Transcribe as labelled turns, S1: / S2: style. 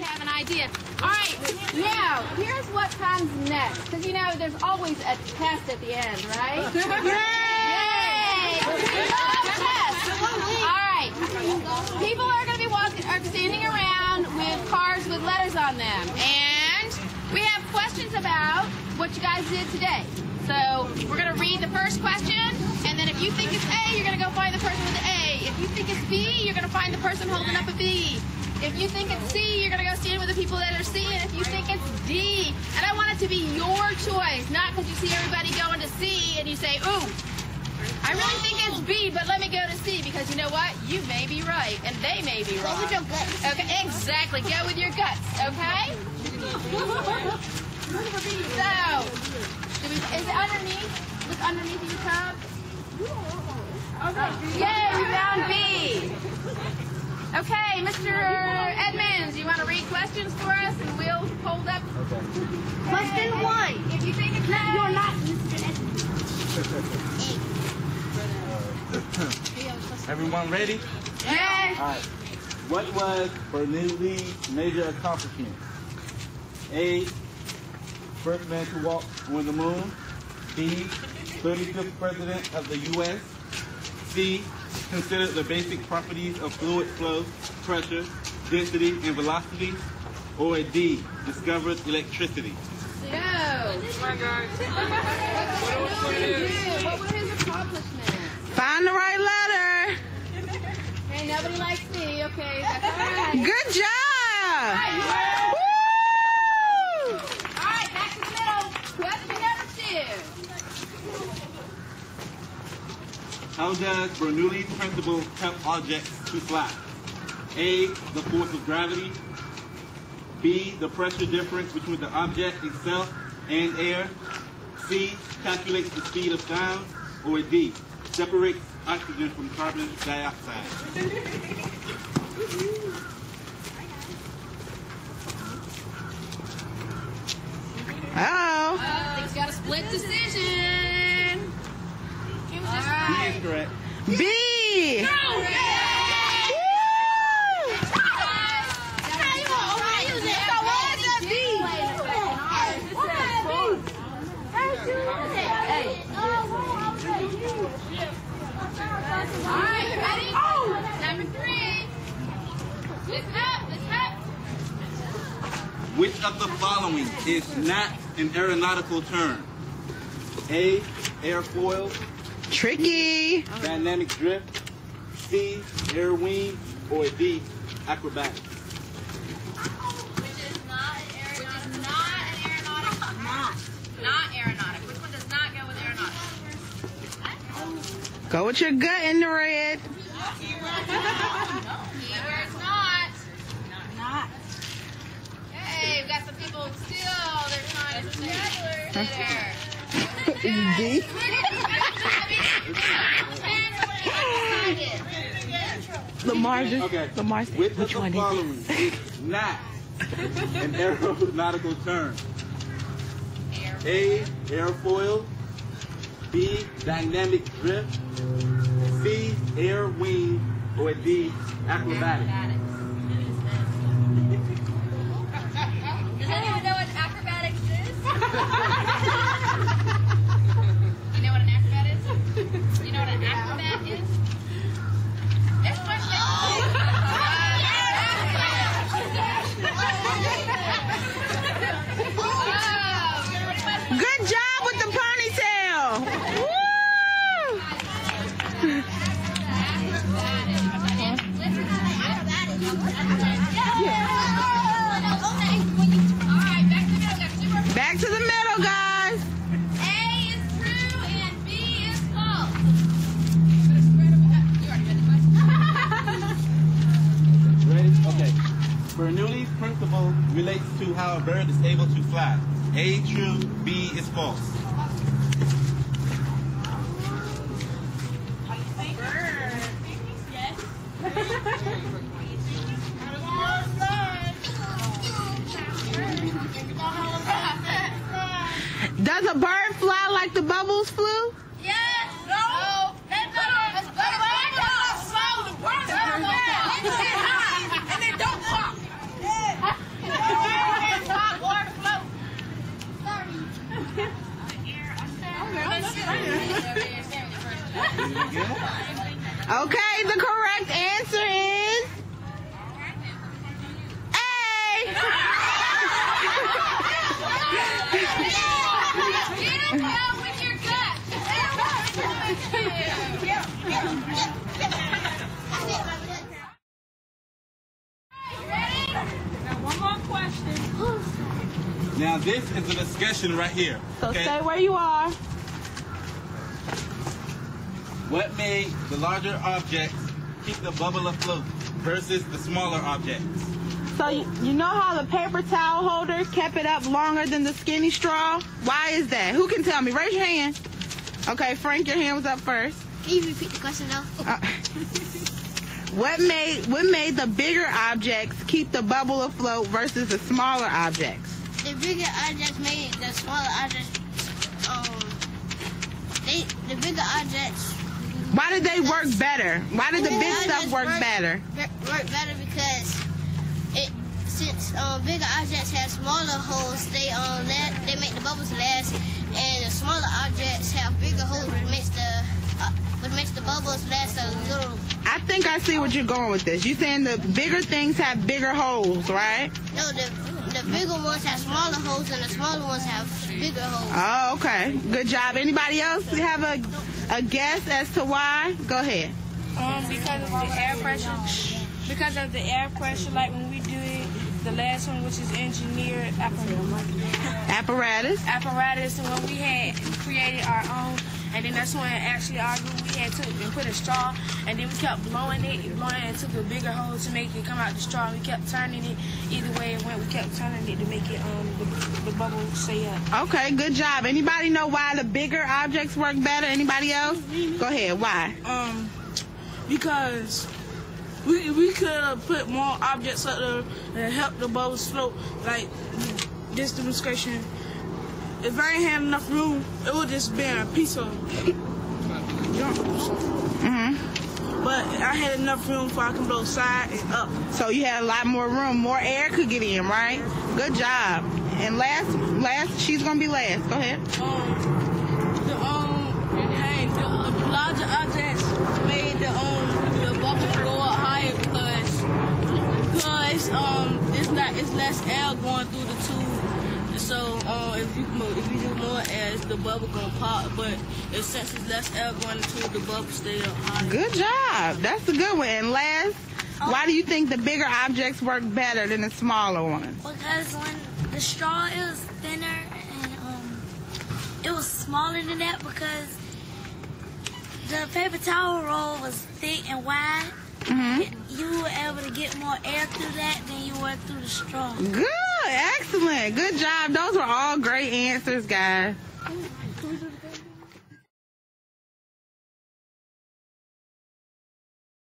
S1: have an idea. All right, now, here's what comes next. Because, you know, there's always a test at the end, right? Yay! All right. People are going to be standing around with cards with letters on them. And we have questions about what you guys did today. So we're going to read the first question. And then if you think it's A, you're going to go find the person with the A. If you think it's B, you're going to find the person holding up a B. If you think it's C, you're going to go stand with the people that are C. And if you think it's D, and I want it to be your choice, not because you see everybody going to C and you say, ooh, I really think it's B, but let me go to C, because you know what? You may be right, and they may be wrong. Go with your guts. Okay, exactly. Go with your guts, okay? So, is it underneath? What's underneath your cup? Okay. Yay, we found B. Okay, Mr. Edmonds, you want to read questions for us, and we'll hold up.
S2: Okay.
S1: Question 1. If you think it's A,
S3: You're not Mr. Edmonds.
S2: Everyone ready?
S1: Yes.
S2: All right. What was Bernoulli's major accomplishment? A. First man to walk on the moon. B. 35th president of the U.S. C. Considered the basic properties of fluid flow, pressure, density, and velocity. Or D. Discovered electricity.
S1: Go. What were his accomplishments?
S4: Find the right letter.
S1: Hey, nobody likes me. Okay, that's all right.
S4: Good job.
S1: Woo! All right, back to the middle. Question number 2.
S2: How does Bernoulli's principle help objects to fly? A. The force of gravity. B. The pressure difference between the object itself and air. C. Calculates the speed of sound. Or D. Separates oxygen from carbon dioxide.
S4: Uh-oh.
S1: It's got a split decision. All right.
S2: B is correct.
S4: B.
S1: All right, ready? Number 3. Listen up, listen up.
S2: Which of the following is not an aeronautical term? A. Airfoil.
S4: Tricky.
S2: Dynamic drift. C. Air wing. Or D. Acrobatic.
S1: Which is not an aeronautic. Not aeronautic. Which one does not go with aeronautic?
S4: Go with your gut in the red.
S1: Keyword's not. Not. Hey, we've got some people still. They're trying to say
S4: D. Lamar just.
S2: Okay.
S4: Lamar said,
S2: Which
S4: which
S2: of
S4: one
S2: the
S4: is
S2: following is not an aeronautical term? A. Airfoil. B. Dynamic drift. C. Air wing. Or D. Acrobatic.
S1: Does anyone know what acrobatics is? You know what an acrobat is? You know what an acrobat is? Next question.
S4: Good job with the ponytail. Woo! Back to the middle, guys.
S1: A is true and B is false.
S2: Ready? Okay. Bernoulli's principle relates to how a bird is able to fly. A. True. B. is false.
S4: Does a bird fly like the bubbles flew?
S1: Yes. No. Let's go. And they don't pop. didn't go with your gut.
S3: One more question.
S2: Now this is a discussion right here.
S4: So
S2: Okay?
S4: stay where you are.
S2: What made the larger objects keep the bubble afloat versus the smaller objects?
S4: So you know how the paper towel holder kept it up longer than the skinny straw? Why is that? Who can tell me? Raise your hand. Okay, Frank, your hand was up first.
S5: Can you repeat the question though?
S4: What made the bigger objects keep the bubble afloat versus the smaller objects?
S5: The bigger objects made the smaller objects. The bigger objects.
S4: Why did they work better? Why did the big stuff work better?
S5: Work better because since bigger objects have smaller holes, they make the bubbles last, and the smaller objects have bigger holes, which makes the bubbles last a little.
S4: I think I see what you're going with this. You're saying the bigger things have bigger holes, right?
S5: No, the bigger ones have smaller holes, and the smaller ones have bigger holes.
S4: Oh, okay. Good job. Anybody else have a guess as to why? Go ahead.
S3: Because of the air pressure. Because of the air pressure, like when we do it, the last one, which is engineered
S4: Apparatus.
S3: and when we had created our own, and then that's when actually our group, we had took and put a straw, and then we kept blowing it and took a bigger hole to make it come out the straw. We kept turning it either way it went. We kept turning it to make it the bubble stay up.
S4: Okay, good job. Anybody know why the bigger objects work better? Anybody else? Go ahead. Why?
S3: Because we could have put more objects up there and help the bubbles float. Like this demonstration, if I ain't had enough room, it would just be a piece of junk. But I had enough room so I can blow side and up.
S4: So you had a lot more room, more air could get in, right? Good job. And last, she's gonna be last. Go ahead.
S3: The larger objects made the bubble go up higher because it's less air going through the tube. So if you do more air, the bubble gonna pop. But since it's less air going into the bubble stay up higher.
S4: Good job. That's a good one. And last, why do you think the bigger objects work better than the smaller ones?
S5: Because when the straw is thinner and it was smaller than that because the paper towel roll was thick and wide. You were able to get more air through that than you were through the straw.
S4: Good. Excellent. Good job. Those were all great answers, guys.